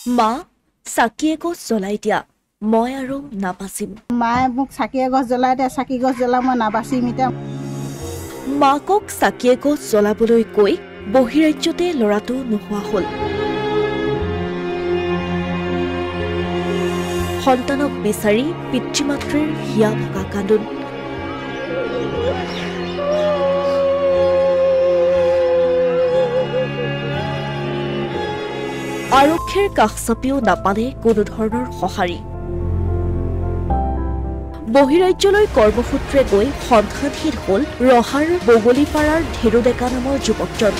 মা চাকি এগছ জ্বলাই দিয়া মই আৰু নাবাচিম। মায়ে মোক চাকি এগছ জ্বলাই দিয়া, চাকি গছ জ্বলা মই নাবাচিম। এতিয়া মাকক চাকি এগছ জ্বলাবলৈ কৈ বহিৰাজ্যতে ল'ৰাটো নোহোৱা হ'ল। সন্তানক বিচাৰি পিতৃ মাতৃৰ হিয়া ভকা কান্দোন। আৰক্ষীৰ কাষ চাপিও নাপালে কোনো ধৰণৰ সঁহাৰি। বহিৰাজ্যলৈ কৰ্মসূত্ৰে গৈ সন্ধানহীন হ'ল ৰহাৰ বগলীপাৰাৰ ধীৰু ডেকা নামৰ যুৱকজন।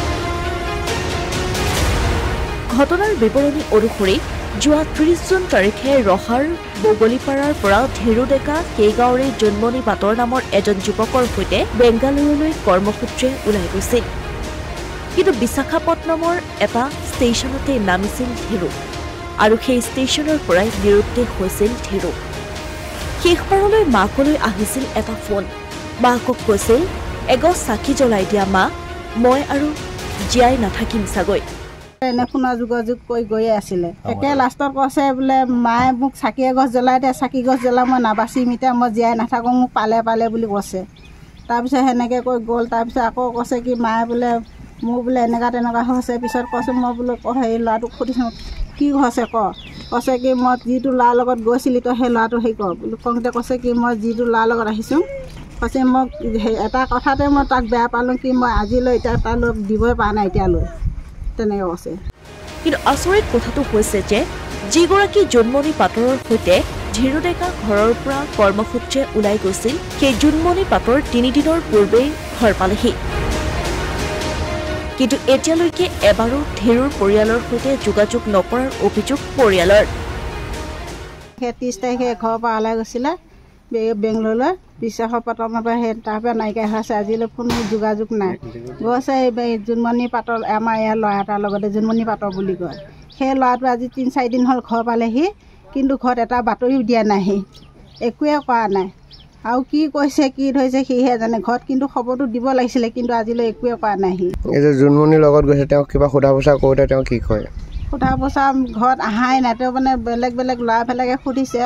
ঘটনাৰ বিৱৰণী অনুসৰি যোৱা ৩০ জুন তাৰিখে ৰহাৰ বগলীপাৰাৰ পৰা ধীৰু ডেকা সেই গাঁৱৰে জোনমণি পাটৰ নামৰ এজন যুৱকৰ সৈতে বেংগালুৰুলৈ কৰ্মসূত্ৰে ওলাই গৈছিল। কিন্তু বিশাখাপট্টনমৰ এটা ষ্টেচনতে নামিছিল ধীৰু আৰু সেই ষ্টেচনৰ পৰাই নিৰুদ্দেশ হৈছিল ধীৰু। শেষবাৰলৈ মাকলৈ আহিছিল এটা ফোন। মাকক কৈছিল, এগছ চাকি জ্বলাই দিয়া মা, মই আৰু জীয়াই নাথাকিম চাগৈ। এনে ফোনৰ যোগাযোগ কৰি গৈয়ে আছিলে। একে লাষ্টত কৈছে বোলে মায়ে মোক চাকি এগছ জ্বলাই দিয়ে, চাকি গছ জ্বলা মই নাবাচিম, এতিয়া মই জীয়াই নাথাকোঁ, মোক পালে বুলি কৈছে। তাৰপিছত সেনেকৈ কৈ গ'ল। তাৰপিছত আকৌ কৈছে কি মায়ে বোলে মোৰ বোলে এনেকুৱা তেনেকুৱা হৈছে। পিছত কৈছোঁ মই বোলো হেৰি ল'ৰাটোক সুধিছোঁ কি হৈছে কৈছে কি মই যিটো ল'ৰাৰ লগত গৈছিলি তই সেই ল'ৰাটো হেৰি কৰ বোলো। কওঁতে কৈছে কি মই যিটো ল'ৰাৰ লগত আহিছোঁ কৈছে মোক এটা কথাতে মই তাক বেয়া পালোঁ কি মই আজিলৈ এতিয়া তালৈ দিবই পৰা নাই এতিয়ালৈ, তেনেকৈ কৈছে। কিন্তু আচৰিত কথাটো হৈছে যে যিগৰাকী জোনমণি পাটৰৰ সৈতে ধীৰু ডেকা ঘৰৰ পৰা কৰ্মসূত্ৰে ওলাই গৈছিল, সেই জোনমণি পাটৰ ৩ দিনৰ পূৰ্বেই ঘৰ পালেহি। কিন্তু এতিয়ালৈকে এবাৰো ধীৰুৰ পৰিয়ালৰ সৈতে যোগাযোগ নকৰাৰ অভিযোগ পৰিয়ালৰ। 30 তাৰিখে ঘৰৰ পৰা ওলাই গৈছিলে বেংগলোৰলৈ, বিশাখাপট্টনমৰ পৰা সেই তাৰ পৰা নাইকিয়া হৈ আছে। আজিলৈ কোনো যোগাযোগ নাই। গৈছে এই জোনমণি পাটৰ আমাৰ ইয়াৰ ল'ৰা এটাৰ লগতে, জোনমণি পাটৰ বুলি কয়। সেই ল'ৰাটো আজি ৩-৪ দিন হ'ল ঘৰ পালেহি, কিন্তু ঘৰত এটা বাতৰিও দিয়া নাই, একোৱে কৰা নাই। আৰু কি কৈছে কি ধৰিছে সিহে জানে। ঘৰত কিন্তু খবৰটো দিব লাগিছিলে, কিন্তু আজিলৈ একোৱে কৰা নাই। এই যে জোনমণিৰ লগত গৈছে তেওঁক কিবা সোধা পোছা কৰোঁতে তেওঁ কি কয়? সোধা পোছা ঘৰত অহাই নাই। তেওঁ মানে বেলেগ ল'ৰাবিলাকে সুধিছে,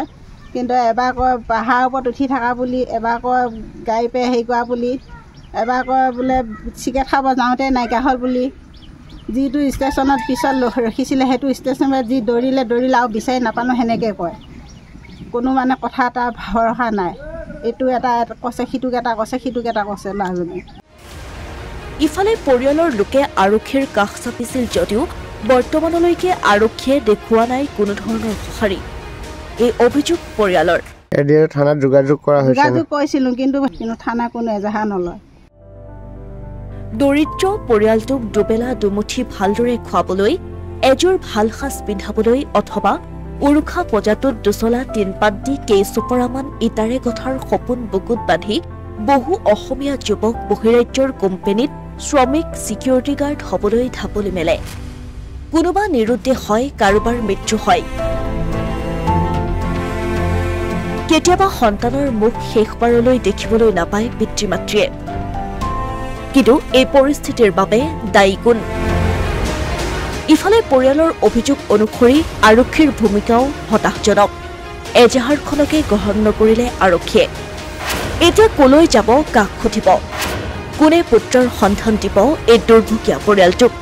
কিন্তু এবাৰ কয় পাহাৰৰ ওপৰত উঠি থকা বুলি, এবাৰ কয় গাড়ী পে হেৰি কৰা বুলি, এবাৰ কয় বোলে চিকেট খাব যাওঁতে নাইকিয়া হ'ল বুলি। যিটো ষ্টেচনত পিছত ৰখিছিলে সেইটো ষ্টেচনত যি দৌৰিলে আৰু বিচাৰি নাপালোঁ সেনেকৈ কয়। কোনো মানে কথা এটা ভৰসা নাই। এইটো এটা কৈছে, সিটোক এটা কৈছে, সিটোক এটা কৈছে ল'ৰাজনে। ইফালে পৰিয়ালৰ লোকে আৰক্ষীৰ কাষ চাপিছিল যদিও বৰ্তমানলৈকে আৰক্ষীয়ে দেখুওৱা নাই কোনো ধৰণৰ সঁহাৰি। এই অভিযোগ পৰিয়ালৰ। থানাত যোগাযোগ কৰা হৈছে? যোগাযোগ কৰিছিলোঁ, কিন্তু থানা কোনো এজাহাৰ নলয়। দৰিদ্ৰ পৰিয়ালটোক দুবেলা দুমুঠি ভালদৰে খুৱাবলৈ, এযোৰ ভাল সাজ পিন্ধাবলৈ অথবা উৰুখা পজাটোত দুচলা টিনপাত দি কেইচপৰামান ইটাৰে গঠাৰ সপোন বুকুত বান্ধি বহু অসমীয়া যুৱক বহিৰাজ্যৰ কোম্পানীত শ্ৰমিক ছিকিউৰিটি গাৰ্ড হ'বলৈ ঢাপলি মেলে। কোনোবা নিৰুদ্দেশ হয়, কাৰোবাৰ মৃত্যু হয়। কেতিয়াবা সন্তানৰ মুখ শেষবাৰলৈ দেখিবলৈ নাপায় পিতৃ মাতৃয়ে। কিন্তু এই পৰিস্থিতিৰ বাবে দায়ী কোন? ইফালে পৰিয়ালৰ অভিযোগ অনুসৰি আৰক্ষীৰ ভূমিকাও হতাশজনক। এজাহাৰখনকে গ্ৰহণ নকৰিলে আৰক্ষীয়ে। এতিয়া কলৈ যাব, কাক সুধিব? কোনে পুত্ৰৰ সন্ধান দিব এই দুৰ্ভগীয়া পৰিয়ালটোক?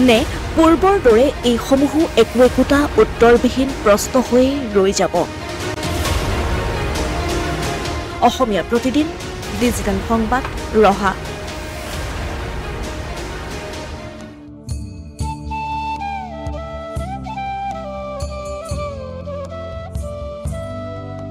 নে পূৰ্বৰ দৰে এইসমূহো একোটা উত্তৰবিহীন প্ৰশ্ন হৈয়ে ৰৈ যাব? অসমীয়া প্ৰতিদিন ডিজিটেল সংবাদ, ৰহা।